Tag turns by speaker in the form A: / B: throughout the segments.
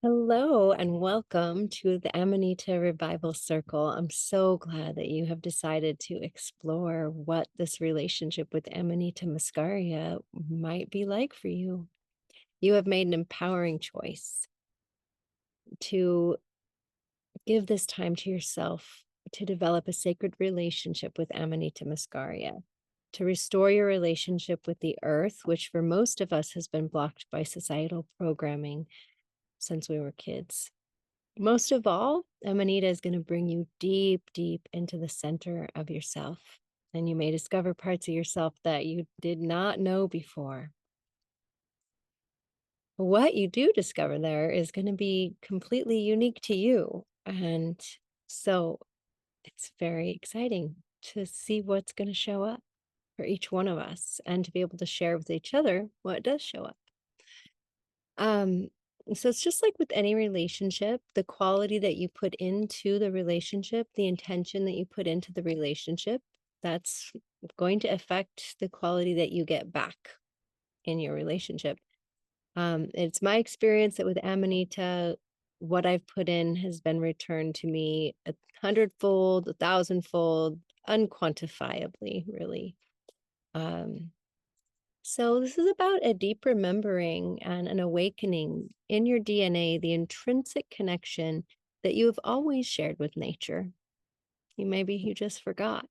A: Hello and welcome to the Amanita Revival Circle. I'm so glad that you have decided to explore what this relationship with Amanita Muscaria might be like for you. You have made an empowering choice to give this time to yourself to develop a sacred relationship with Amanita Muscaria, to restore your relationship with the earth, which for most of us has been blocked by societal programming since we were kids. Most of all, Amanita is going to bring you deep, deep into the center of yourself. And you may discover parts of yourself that you did not know before. What you do discover there is going to be completely unique to you. And so it's very exciting to see what's going to show up for each one of us and to be able to share with each other what does show up. Um, so it's just like with any relationship, the quality that you put into the relationship, the intention that you put into the relationship, that's going to affect the quality that you get back in your relationship. It's my experience that with Amanita, what I've put in has been returned to me 100-fold, 1,000-fold, unquantifiably, really. So this is about a deep remembering and an awakening in your DNA, the intrinsic connection that you have always shared with nature. Maybe you just forgot.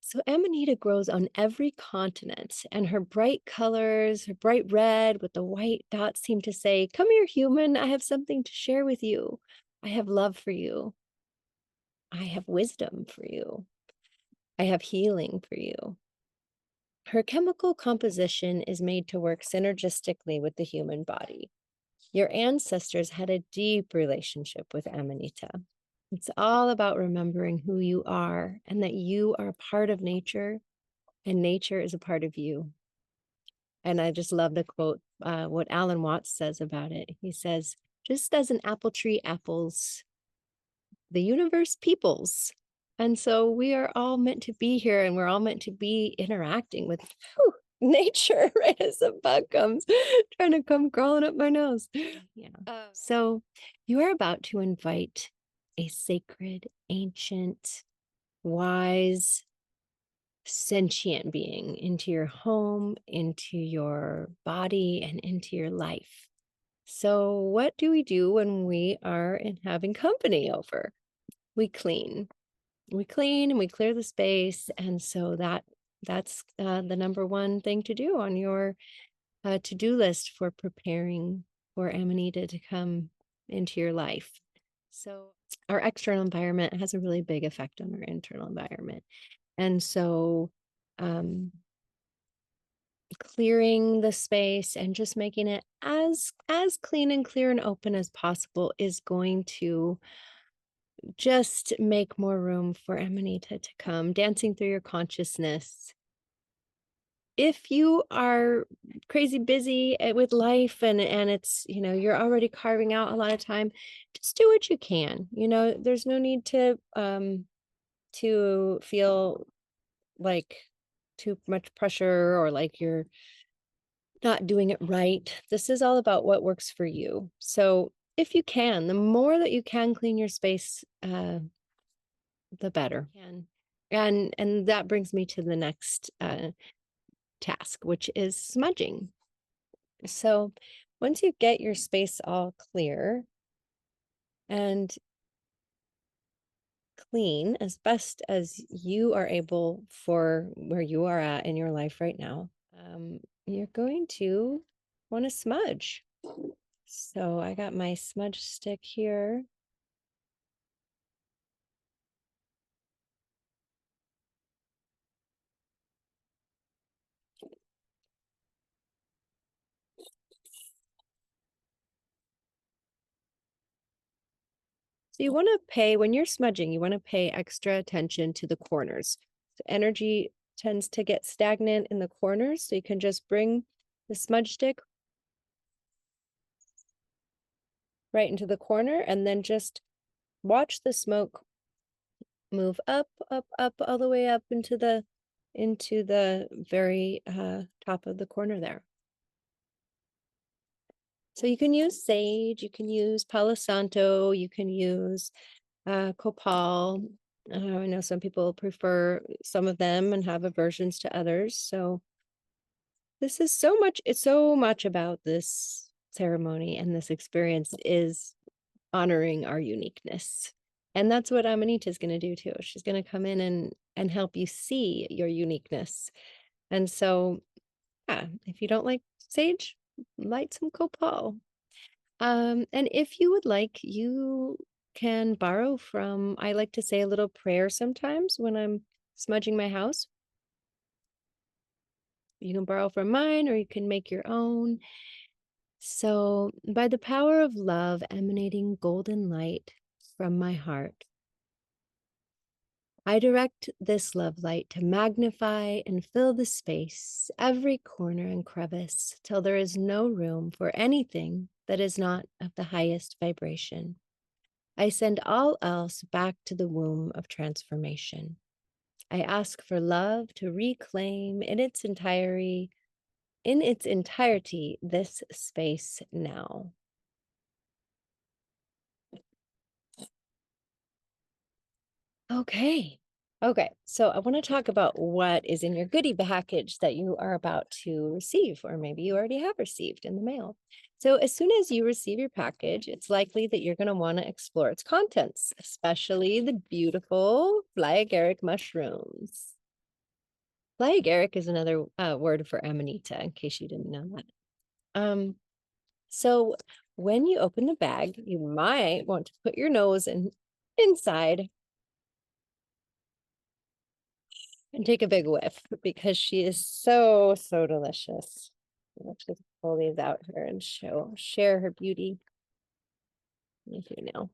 A: So Amanita grows on every continent, and her bright colors, her bright red with the white dots seem to say, "Come here, human, I have something to share with you. I have love for you. I have wisdom for you. I have healing for you." Her chemical composition is made to work synergistically with the human body. Your ancestors had a deep relationship with Amanita. It's all about remembering who you are and that you are a part of nature and nature is a part of you. And I just love the quote, what Alan Watts says about it. He says, just as an apple tree apples, the universe peoples. And so we are all meant to be here and we're all meant to be interacting with nature, right? As the bug comes trying to come crawling up my nose. Yeah. So you are about to invite a sacred, ancient, wise, sentient being into your home, into your body, and into your life. So what do we do when we are having company over? We clean. We clean and we clear the space. And so that's the number one thing to do on your to-do list for preparing for Amanita to come into your life. So our external environment has a really big effect on our internal environment. And so clearing the space and just making it as clean and clear and open as possible is going to just make more room for Amanita to come, dancing through your consciousness. If you are crazy busy with life and it's, you're already carving out a lot of time, just do what you can. There's no need to feel like too much pressure or like you're not doing it right. This is all about what works for you. So if you can, the more that you can clean your space, the better. And that brings me to the next task, which is smudging. So once you get your space all clear and clean as best as you are able for where you are at in your life right now, you're going to want to smudge. So I got my smudge stick here. So you want to pay, when you're smudging, you want to pay extra attention to the corners. So energy tends to get stagnant in the corners. So you can just bring the smudge stick right into the corner and then just watch the smoke move up, up, up, all the way up into the very top of the corner there. So you can use sage, you can use Palo Santo, you can use copal. I know some people prefer some of them and have aversions to others. So this is so much, it's so much about this ceremony and this experience is honoring our uniqueness. And that's what Amanita is going to do too. She's going to come in and help you see your uniqueness. And so, yeah, if you don't like sage, light some copal. And if you would like, you can borrow from, I like to say a little prayer sometimes when I'm smudging my house. You can borrow from mine or you can make your own. So, by the power of love emanating golden light from my heart, I direct this love light to magnify and fill the space, every corner and crevice, till there is no room for anything that is not of the highest vibration. I send all else back to the womb of transformation. I ask for love to reclaim in its entirety, this space now. Okay. Okay. So I want to talk about what is in your goodie package that you are about to receive, or maybe you already have received in the mail. So as soon as you receive your package, it's likely that you're going to want to explore its contents, especially the beautiful fly agaric mushrooms. Fly agaric is another word for Amanita, in case you didn't know that. So when you open the bag, you might want to put your nose inside and take a big whiff because she is so, so delicious. Let's just pull these out here and share her beauty with you now.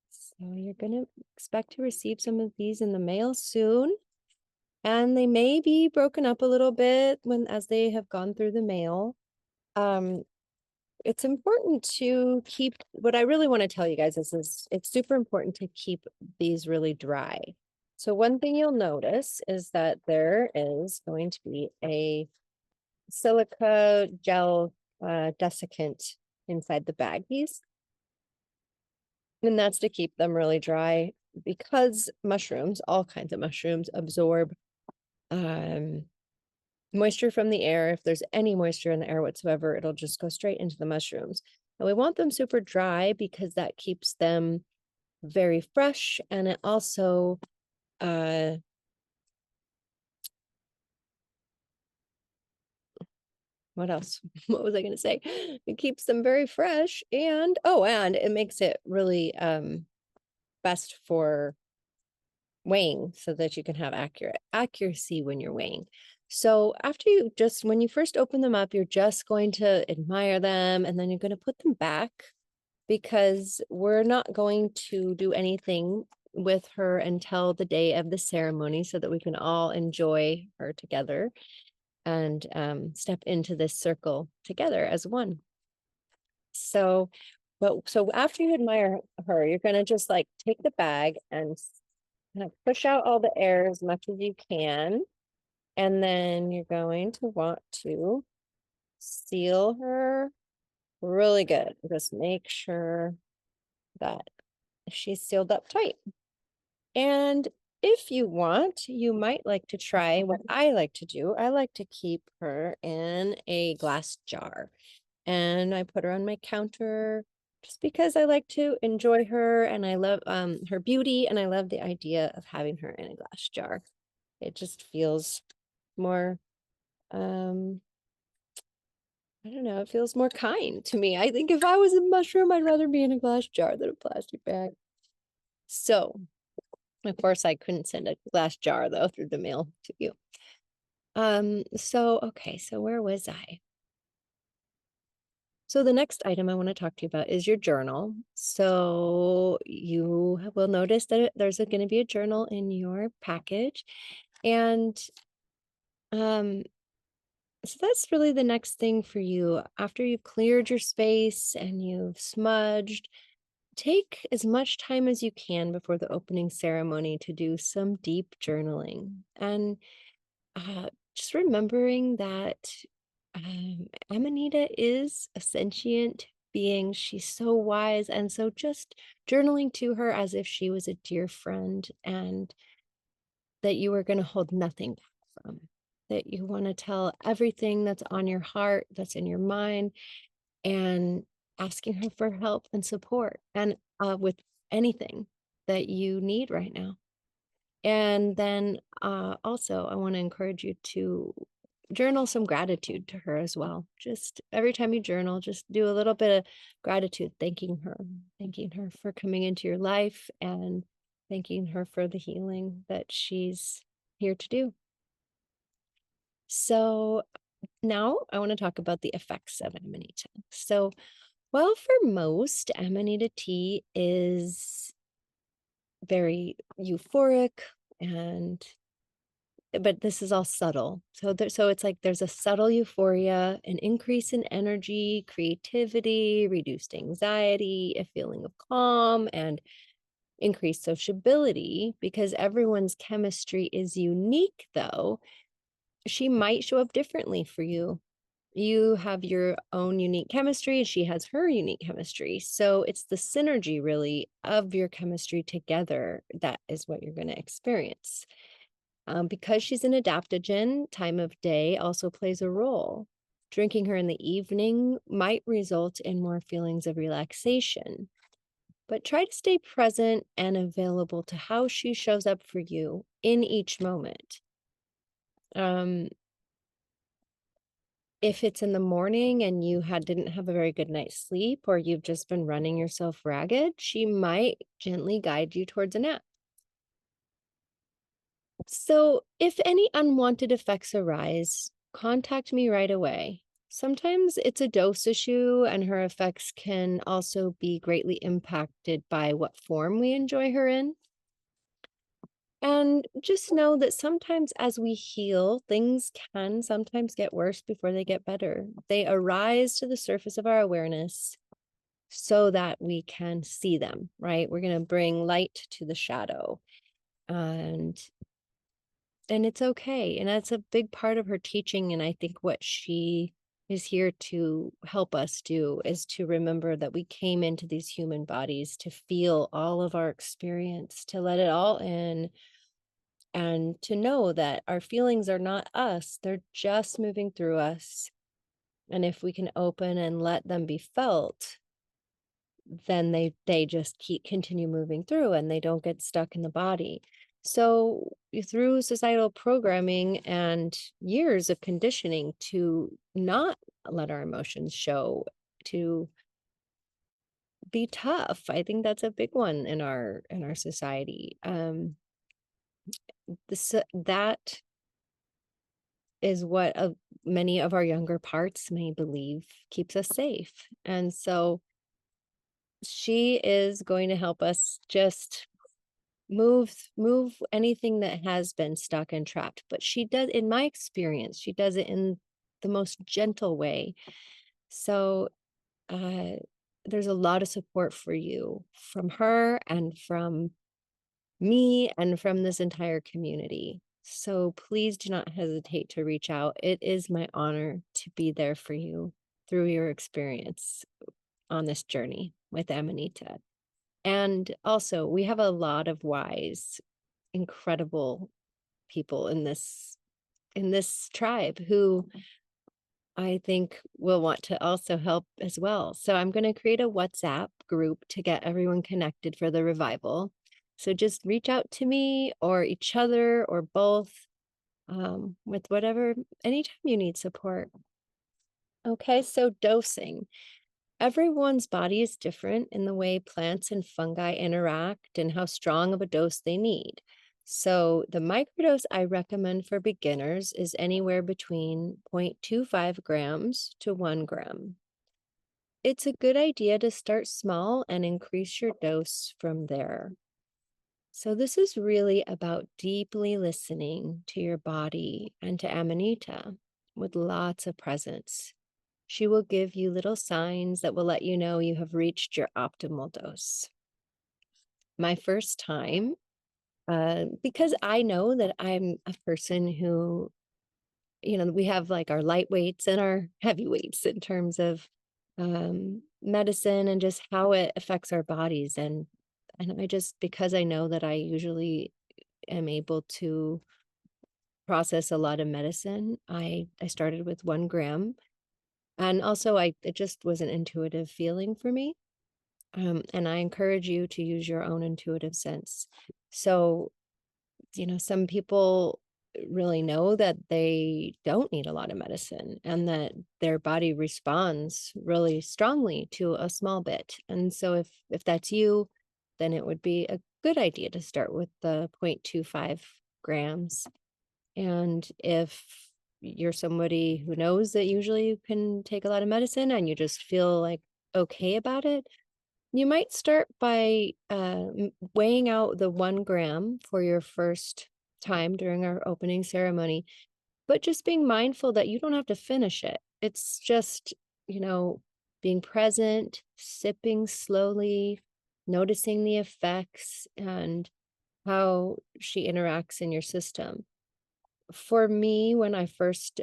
A: So you're going to expect to receive some of these in the mail soon. And they may be broken up a little bit as they have gone through the mail. It's important to keep, what I really want to tell you guys is it's super important to keep these really dry. So one thing you'll notice is that there is going to be a silica gel desiccant inside the baggies. And that's to keep them really dry because mushrooms, all kinds of mushrooms, absorb moisture from the air. If there's any moisture in the air whatsoever, it'll just go straight into the mushrooms. And we want them super dry because that keeps them very fresh. And it also, what else? What was I going to say? It keeps them very fresh and it makes it really best for weighing so that you can have accuracy when you're weighing. So when you first open them up, you're just going to admire them and then you're going to put them back because we're not going to do anything with her until the day of the ceremony so that we can all enjoy her together and step into this circle together as one. So after you admire her, you're going to just like take the bag and kind of push out all the air as much as you can. And then you're going to want to seal her really good. Just make sure that she's sealed up tight. And if you want, you might like to try what I like to do. I like to keep her in a glass jar. And I put her on my counter just because I like to enjoy her and I love her beauty and I love the idea of having her in a glass jar. It just feels more I don't know, it feels more kind to me. I think if I was a mushroom, I'd rather be in a glass jar than a plastic bag. So, of course, I couldn't send a glass jar though through the mail to you. Okay, so where was I? So the next item I want to talk to you about is your journal. So you will notice that there's going to be a journal in your package. And so that's really the next thing for you. After you've cleared your space and you've smudged, take as much time as you can before the opening ceremony to do some deep journaling. And just remembering that Amanita is a sentient being. She's so wise. And so just journaling to her as if she was a dear friend and that you are going to hold nothing back from, that you want to tell everything that's on your heart, that's in your mind, and asking her for help and support and with anything that you need right now. And then also, I want to encourage you to journal some gratitude to her as well. Just every time you journal, just do a little bit of gratitude, thanking her for coming into your life and thanking her for the healing that she's here to do. So now I want to talk about the effects of Amanita. So, well, for most, Amanita tea is very euphoric and but this is all subtle. So it's like there's a subtle euphoria, an increase in energy, creativity, reduced anxiety, a feeling of calm, and increased sociability. Because everyone's chemistry is unique, though, she might show up differently for you. You have your own unique chemistry, and she has her unique chemistry. So it's the synergy, really, of your chemistry together that is what you're going to experience. Because she's an adaptogen, time of day also plays a role. Drinking her in the evening might result in more feelings of relaxation, but try to stay present and available to how she shows up for you in each moment. Um, if it's in the morning and you didn't have a very good night's sleep, or you've just been running yourself ragged, she might gently guide you towards a nap. So, if any unwanted effects arise, contact me right away. Sometimes it's a dose issue, and her effects can also be greatly impacted by what form we enjoy her in. And just know that sometimes as we heal, things can sometimes get worse before they get better. They arise to the surface of our awareness so that we can see them, right? We're going to bring light to the shadow. And it's okay. And that's a big part of her teaching. And I think what she is here to help us do is to remember that we came into these human bodies to feel all of our experience, to let it all in, and to know that our feelings are not us, they're just moving through us. And if we can open and let them be felt, then they just continue moving through and they don't get stuck in the body. So through societal programming and years of conditioning to not let our emotions show, to be tough, I think that's a big one in our society. That is what many of our younger parts may believe keeps us safe. And so she is going to help us just move anything that has been stuck and trapped. But she does, in my experience, she does it in the most gentle way. So uh there's a lot of support for you from her and from me and from this entire community. So please do not hesitate to reach out. It is my honor to be there for you through your experience on this journey with Amanita. And also, we have a lot of wise, incredible people in this tribe who I think will want to also help as well. So I'm going to create a WhatsApp group to get everyone connected for the revival. So just reach out to me or each other or both, with whatever, anytime you need support. Okay, so dosing. Everyone's body is different in the way plants and fungi interact and how strong of a dose they need. So, the microdose I recommend for beginners is anywhere between 0.25 grams to 1 gram. It's a good idea to start small and increase your dose from there. So, this is really about deeply listening to your body and to Amanita with lots of presence. She will give you little signs that will let you know you have reached your optimal dose. My first time, because I know that I'm a person who we have like our light weights and our heavy weights in terms of medicine and just how it affects our bodies. And I just, because I know that I usually am able to process a lot of medicine, I started with 1 gram. And also it just was an intuitive feeling for me. And I encourage you to use your own intuitive sense. So, some people really know that they don't need a lot of medicine and that their body responds really strongly to a small bit. And so if that's you, then it would be a good idea to start with the 0.25 grams. And if you're somebody who knows that usually you can take a lot of medicine and you just feel like okay about it, you might start by weighing out the 1 gram for your first time during our opening ceremony, but just being mindful that you don't have to finish it. It's just, being present, sipping slowly, noticing the effects and how she interacts in your system. For me, when I first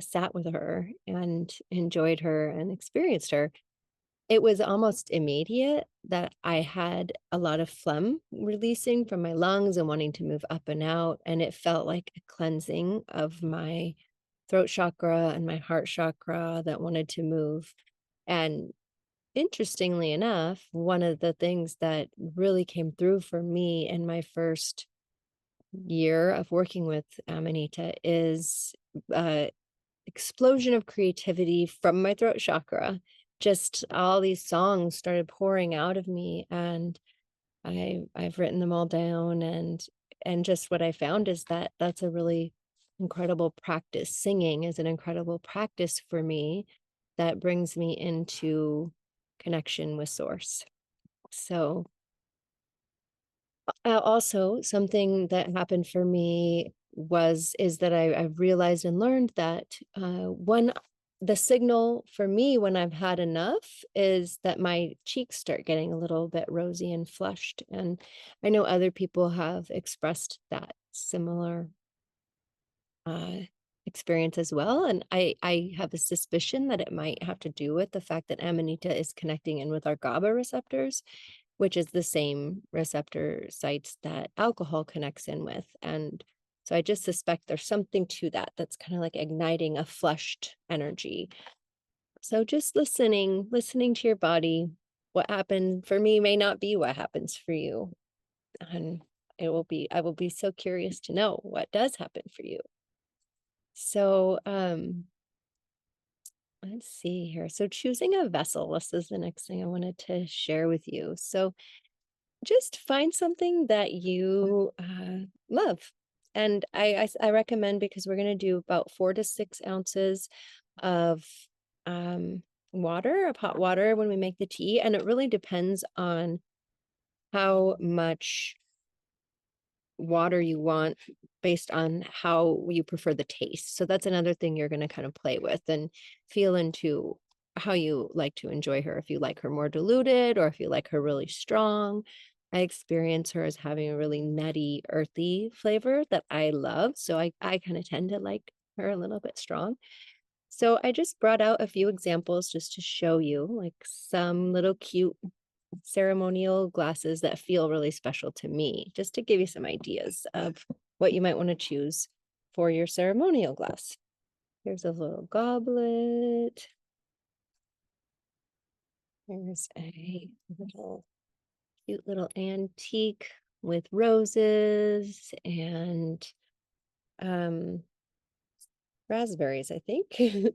A: sat with her and enjoyed her and experienced her, it was almost immediate that I had a lot of phlegm releasing from my lungs and wanting to move up and out, and it felt like a cleansing of my throat chakra and my heart chakra that wanted to move. And interestingly enough, one of the things that really came through for me in my first year of working with Amanita is explosion of creativity from my throat chakra. Just all these songs started pouring out of me, and I've written them all down. And just what I found is that that's a really incredible practice. Singing is an incredible practice for me that brings me into connection with source. So also, something that happened for me is that I've realized and learned that when the signal for me when I've had enough is that my cheeks start getting a little bit rosy and flushed. And I know other people have expressed that similar uh, experience as well. And I have a suspicion that it might have to do with the fact that Amanita is connecting in with our GABA receptors, which is the same receptor sites that alcohol connects in with. And so I just suspect there's something to that that's kind of like igniting a flushed energy. So just listening to your body. What happened for me may not be what happens for you. And I will be so curious to know what does happen for you. So let's see here. So choosing a vessel, this is the next thing I wanted to share with you. So just find something that you love. And I recommend, because we're going to do about 4 to 6 ounces of um, water, of hot water when we make the tea. And it really depends on how much water you want based on how you prefer the taste. So that's another thing you're going to kind of play with and feel into how you like to enjoy her. If you like her more diluted or if you like her really strong. I experience her as having a really nutty, earthy flavor that I love. So I kind of tend to like her a little bit strong. So I just brought out a few examples just to show you like some little cute ceremonial glasses that feel really special to me, just to give you some ideas of what you might want to choose for your ceremonial glass. Here's a little goblet. There's a little cute little antique with roses and raspberries, I think.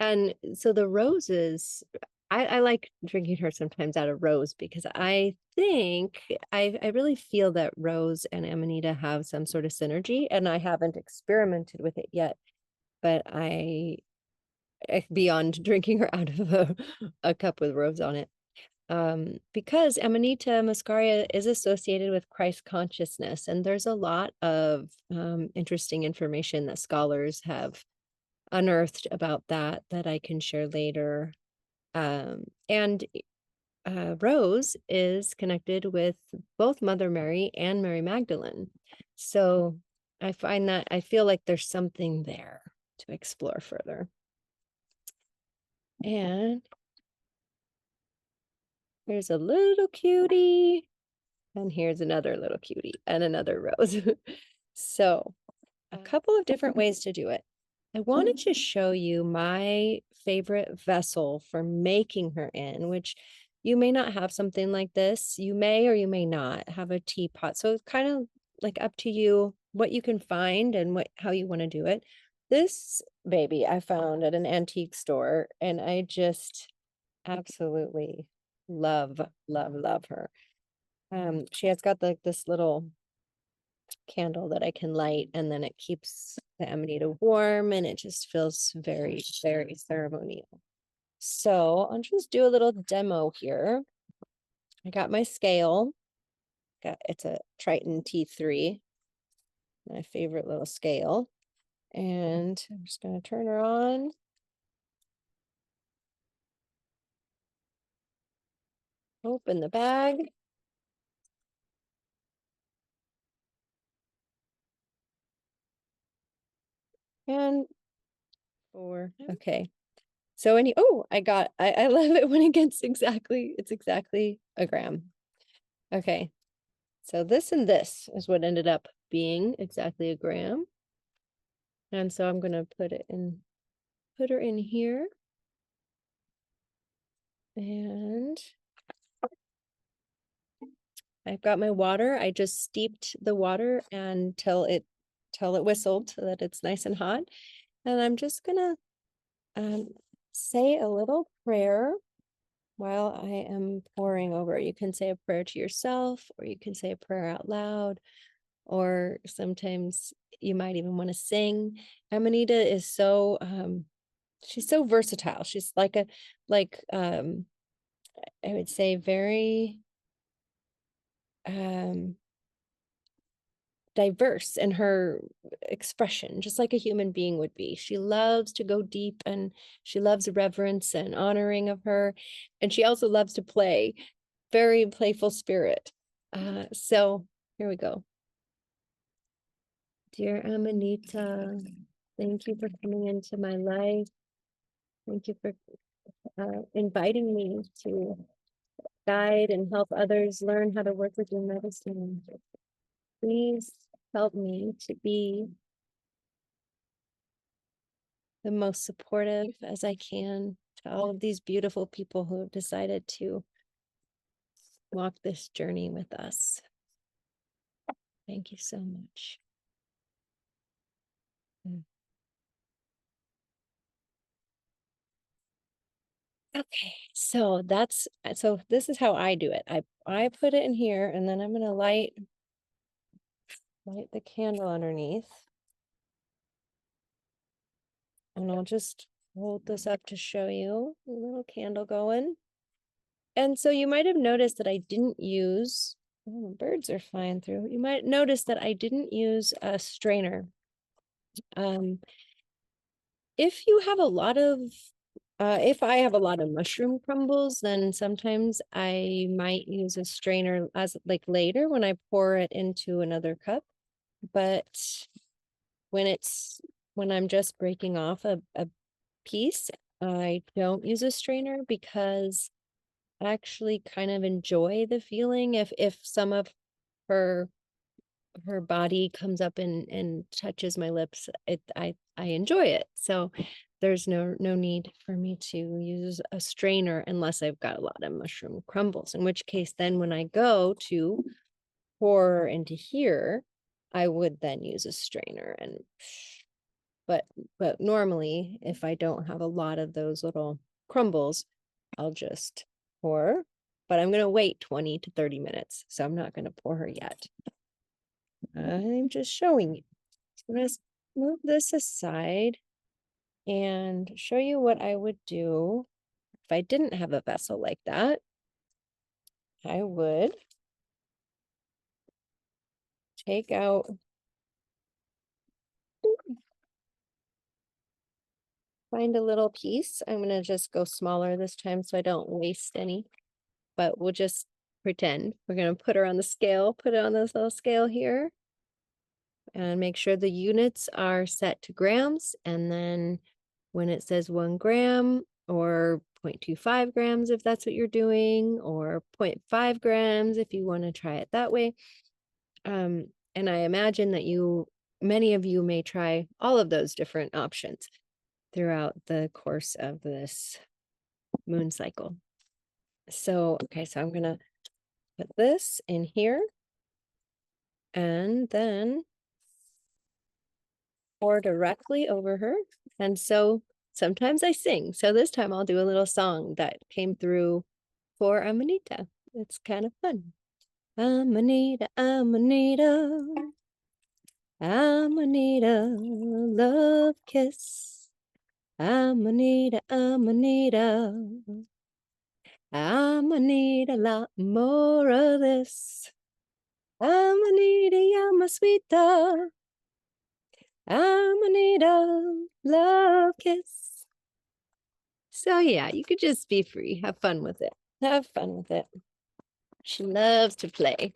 A: And so the roses, I like drinking her sometimes out of rose because I think I really feel that rose and Amanita have some sort of synergy, and I haven't experimented with it yet, but beyond drinking her out of a cup with rose on it. Because Amanita Muscaria is associated with Christ consciousness, and there's a lot of interesting information that scholars have unearthed about that I can share later. And Rose is connected with both Mother Mary and Mary Magdalene. So I find that I feel like there's something there to explore further. And here's a little cutie. And here's another little cutie and another rose. So a couple of different ways to do it. I wanted to show you my favorite vessel for making her in, which you may not have something like this. You may or you may not have a teapot. So it's kind of like up to you what you can find and how you want to do it. This baby I found at an antique store, and I just absolutely love, love, love her. She has got like this little candle that I can light, and then it keeps the Amanita warm, and it just feels very, very ceremonial. So I'll just do a little demo here. I got my scale. It's a Triton T3, my favorite little scale. And I'm just going to turn her on. Open the bag. And 4. Okay. So I love it when it gets it's exactly a gram. Okay. So this and this is what ended up being exactly a gram. And so I'm going to put her in here. And I've got my water. I just steeped the water until it whistled so that it's nice and hot. And I'm just gonna say a little prayer while I am pouring over. You can say a prayer to yourself, or you can say a prayer out loud, or sometimes you might even want to sing. Amanita is so she's so versatile. She's like I would say very diverse in her expression, just like a human being would be. She loves to go deep, and she loves reverence and honoring of her. And she also loves to play, very playful spirit. So here we go. Dear Amanita, thank you for coming into my life. Thank you for inviting me to guide and help others learn how to work with your medicine. Please help me to be the most supportive as I can to all of these beautiful people who have decided to walk this journey with us. Thank you so much. Okay, so this is how I do it. I put it in here, and then I'm gonna light the candle underneath. And I'll just hold this up to show you a little candle going. And so you might have noticed that I didn't use, oh, the birds are flying through. You might notice that I didn't use a strainer. If you have a lot of, if I have a lot of mushroom crumbles, then sometimes I might use a strainer as like later when I pour it into another cup. But when I'm just breaking off a piece, I don't use a strainer because I actually kind of enjoy the feeling if some of her body comes up and touches my lips, I enjoy it. So there's no need for me to use a strainer unless I've got a lot of mushroom crumbles, in which case then when I go to pour into here, I would then use a strainer. And but normally if I don't have a lot of those little crumbles, I'll just pour. But I'm going to wait 20 to 30 minutes, so I'm not going to pour her yet. I'm just showing you. So I'm going to move this aside and show you what I would do if I didn't have a vessel like that. I would take out, find a little piece. I'm going to just go smaller this time so I don't waste any, but we'll just pretend. We're going to put her on the scale, put it on this little scale here. and make sure the units are set to grams. And then when it says 1 gram or 0.25 grams, if that's what you're doing, or 0.5 grams, if you want to try it that way. And I imagine that many of you may try all of those different options throughout the course of this moon cycle. So, okay, so I'm going to put this in here and then pour directly over her. And so sometimes I sing. So this time I'll do a little song that came through for Amanita. It's kind of fun. Amanita, Amanita, Amanita, love kiss. Amanita, Amanita, Amanita, a lot more of this. Amanita, Yamasweeta, Amanita, love kiss. So yeah, you could just be free. Have fun with it. Have fun with it. She loves to play.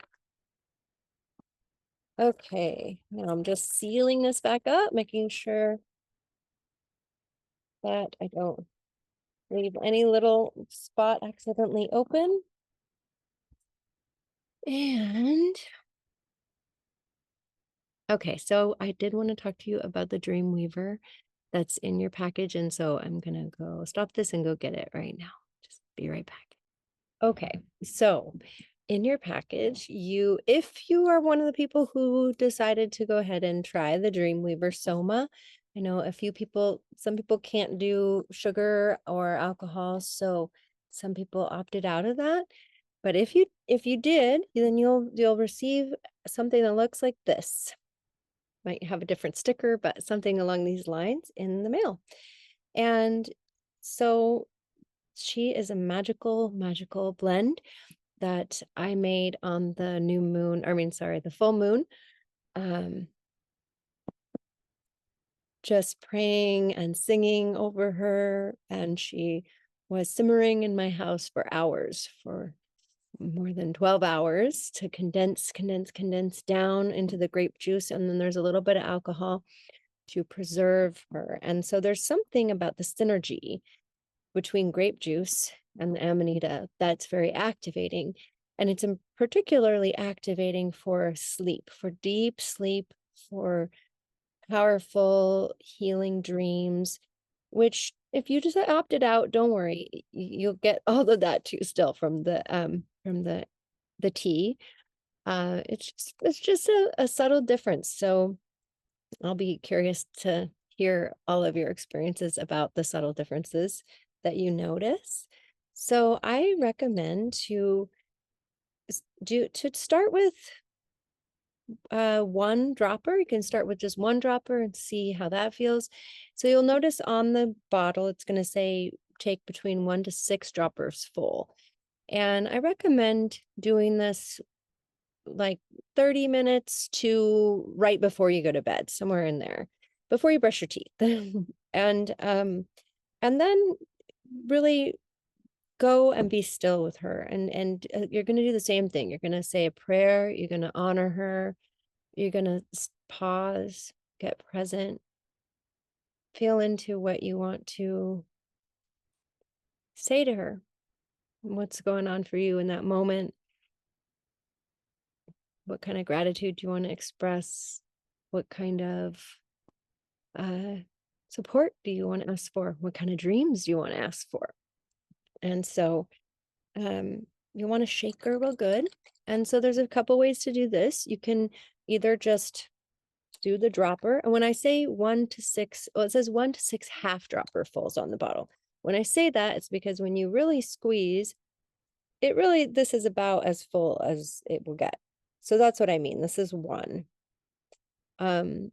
A: Okay, now I'm just sealing this back up, making sure that I don't leave any little spot accidentally open. And okay, so I did want to talk to you about the Dreamweaver that's in your package. And so I'm going to go stop this and go get it right now. Just be right back. Okay, so in your package, if you are one of the people who decided to go ahead and try the Dreamweaver Soma, I know some people can't do sugar or alcohol, so some people opted out of that. But if you did, then you'll receive something that looks like this. Might have a different sticker, but something along these lines in the mail. And so she is a magical blend that I made on the the full moon. Just praying and singing over her. And she was simmering in my house for hours, for more than 12 hours, to condense down into the grape juice. And then there's a little bit of alcohol to preserve her. And so there's something about the synergy between grape juice and the Amanita that's very activating. And it's particularly activating for sleep, for deep sleep, for powerful healing dreams, which if you just opted out, don't worry, you'll get all of that too still from the tea. It's just a subtle difference. So I'll be curious to hear all of your experiences about the subtle differences that you notice. So I recommend to start with one dropper. You can start with just one dropper and see how that feels. So you'll notice on the bottle, it's going to say take between 1 to 6 droppers full. And I recommend doing this like 30 minutes to right before you go to bed, somewhere in there, before you brush your teeth. And then really go and be still with her. And you're going to do the same thing. You're going to say a prayer. You're going to honor her. You're going to pause, get present, feel into what you want to say to her, what's going on for you in that moment. What kind of gratitude do you want to express? What kind of support do you want to ask for? What kind of dreams do you want to ask for? And so you want to shake her real good. And so there's a couple ways to do this. You can either just do the dropper. And when I say 1 to 6, well, it says 1 to 6 half dropper fulls on the bottle. When I say that, it's because when you really squeeze, this is about as full as it will get. So that's what I mean. This is 1. And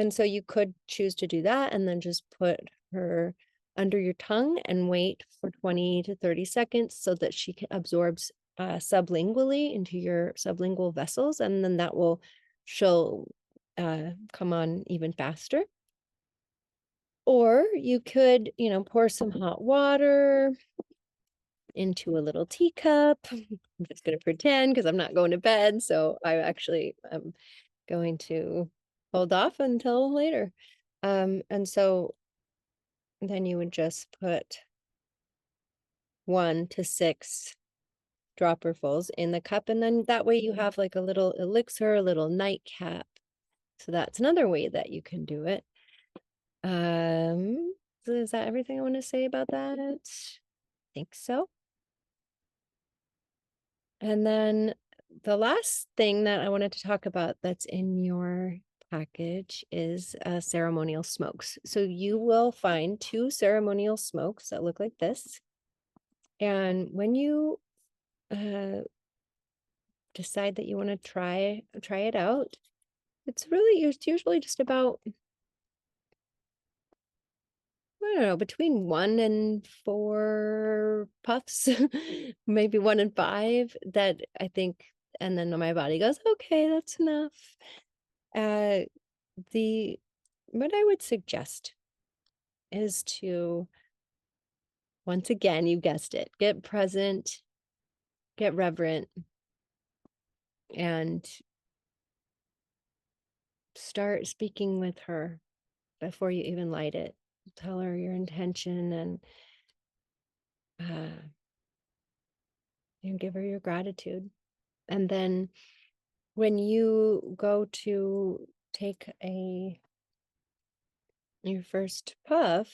A: so you could choose to do that and then just put her under your tongue and wait for 20 to 30 seconds so that she absorbs sublingually into your sublingual vessels. And then she'll come on even faster. Or you could, pour some hot water into a little teacup. I'm just going to pretend because I'm not going to bed. So I actually am going to hold off until later. And so then you would just put 1 to 6 dropperfuls in the cup, and then that way you have like a little elixir, a little nightcap. So that's another way that you can do it. So is that everything I want to say about that? I think so. And then the last thing that I wanted to talk about that's in your package is ceremonial smokes. So you will find 2 ceremonial smokes that look like this. And when you decide that you want to try it out, it's usually just about, I don't know, between 1 and 4 puffs, maybe 1 and 5 that I think, and then my body goes, okay, that's enough. The what I would suggest is to, once again, you guessed it, get present, get reverent, and start speaking with her before you even light it. Tell her your intention and give her your gratitude. And then when you go to take your first puff,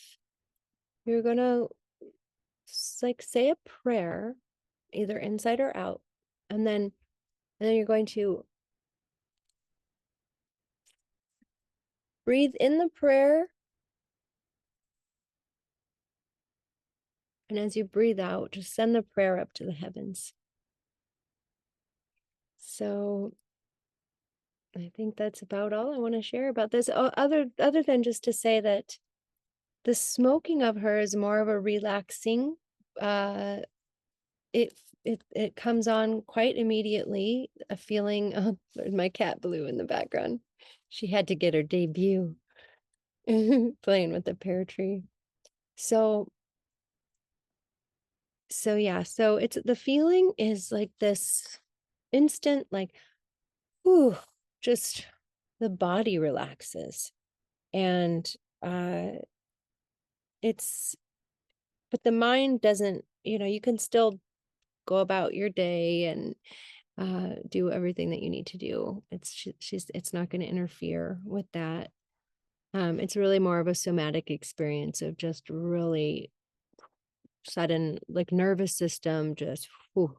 A: you're gonna like say a prayer, either inside or out, and then you're going to breathe in the prayer, and as you breathe out, just send the prayer up to the heavens. So I think that's about all I want to share about this. Other than just to say that the smoking of her is more of a relaxing. It comes on quite immediately. A feeling. Oh, there's my cat Blue in the background. She had to get her debut playing with the pear tree. So yeah. So it's, the feeling is like this instant, like, whew, just the body relaxes. And it's, but the mind doesn't, you can still go about your day and do everything that you need to do. It's not going to interfere with that. It's really more of a somatic experience of just really sudden, like, nervous system, just whew.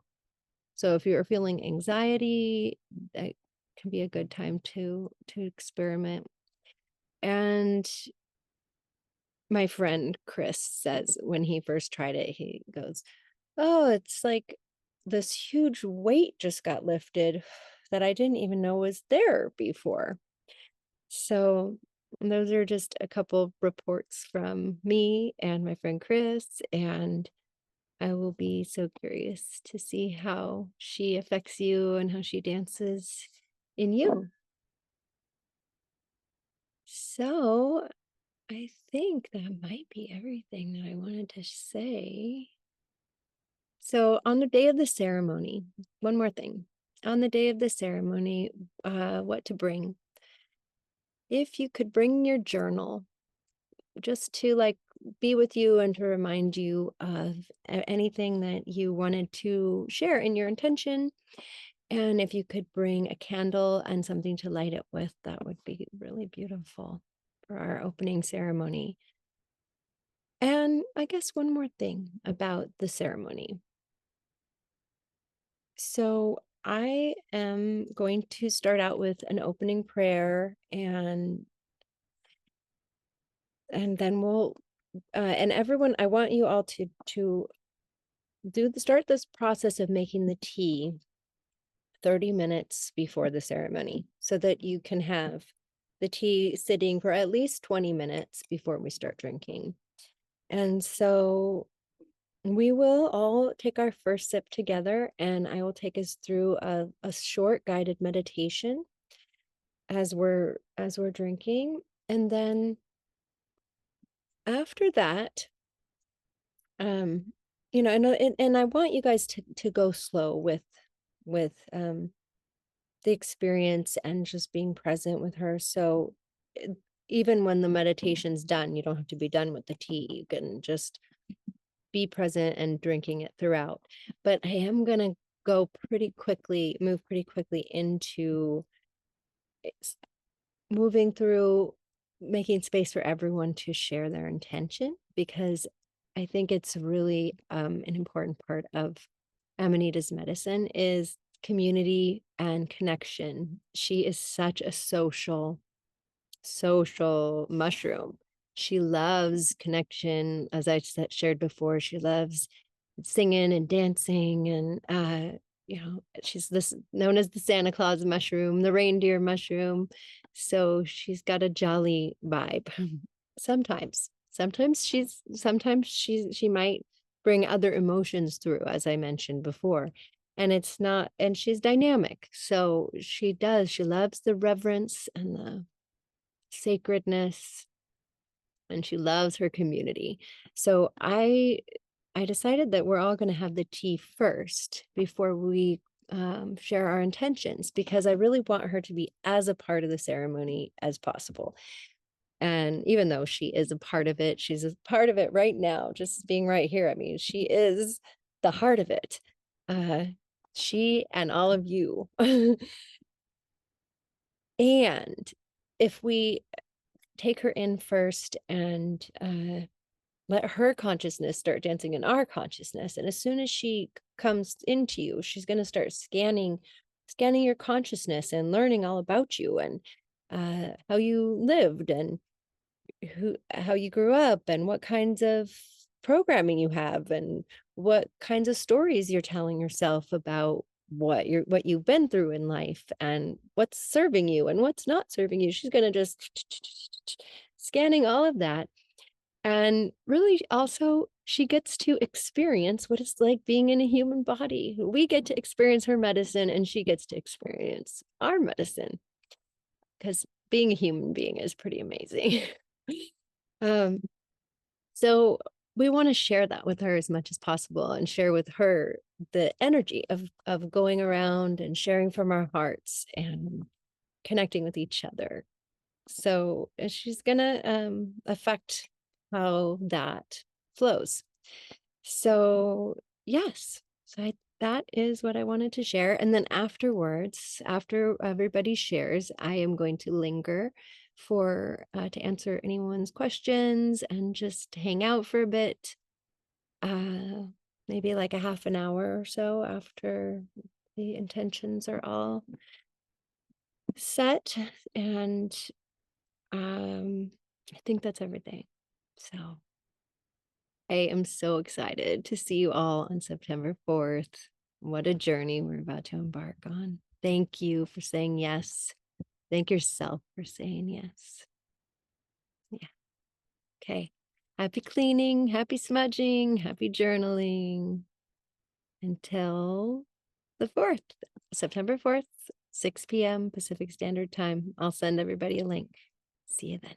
A: So if you're feeling anxiety, that can be a good time to experiment. And my friend Chris says when he first tried it, he goes, "Oh, it's like this huge weight just got lifted that I didn't even know was there before." So those are just a couple reports from me and my friend Chris, and I will be so curious to see how she affects you and how she dances in you. So I think that might be everything that I wanted to say. So on the day of the ceremony, one more thing. On the day of the ceremony, what to bring. If you could bring your journal, just to like be with you and to remind you of anything that you wanted to share in your intention. And if you could bring a candle and something to light it with, that would be really beautiful for our opening ceremony. And I guess one more thing about the ceremony. So I am going to start out with an opening prayer, and then we'll and everyone, I want you all to start this process of making the tea 30 minutes before the ceremony, so that you can have the tea sitting for at least 20 minutes before we start drinking. And so we will all take our first sip together, and I will take us through a short guided meditation as we're drinking. And then after that, and I want you guys to go slow with the experience and just being present with her. So eh, even when the meditation's done, you don't have to be done with the tea. You can just be present and drinking it throughout. But I am going to move pretty quickly into moving through making space for everyone to share their intention, because I think it's really an important part of Amanita's medicine is community and connection. She is such a social mushroom. She loves connection, as I shared before. She loves singing and dancing, and she's this known as the Santa Claus mushroom, the reindeer mushroom. So she's got a jolly vibe. Sometimes she might bring other emotions through, as I mentioned before. And it's not, and she's dynamic. So she loves the reverence and the sacredness, and she loves her community. So I decided that we're all going to have the tea first before we share our intentions, because I really want her to be as a part of the ceremony as possible. And even though she is a part of it, she's a part of it right now, just being right here. I mean, she is the heart of it. Uh, she and all of you. And if we take her in first and let her consciousness start dancing in our consciousness, and as soon as she comes into you, she's going to start scanning your consciousness and learning all about you, and how you lived, and how you grew up, and what kinds of programming you have, and what kinds of stories you're telling yourself about what you've been through in life, and what's serving you and what's not serving you. She's going to just scanning all of that. And really, also, she gets to experience what it's like being in a human body. We get to experience her medicine, and she gets to experience our medicine, because being a human being is pretty amazing. um, so we want to share that with her as much as possible, and share with her the energy of going around and sharing from our hearts and connecting with each other. So she's gonna affect how that flows. So yes, that is what I wanted to share. And then afterwards, after everybody shares, I am going to linger for to answer anyone's questions and just hang out for a bit. Uh, Maybe like a half an hour or so after the intentions are all set. And I think that's everything. So I am so excited to see you all on September 4th. What a journey we're about to embark on. Thank you for saying yes. Thank yourself for saying yes. Yeah. Okay. Happy cleaning, happy smudging, happy journaling. Until the 4th, September 4th, 6 p.m. Pacific Standard Time. I'll send everybody a link. See you then.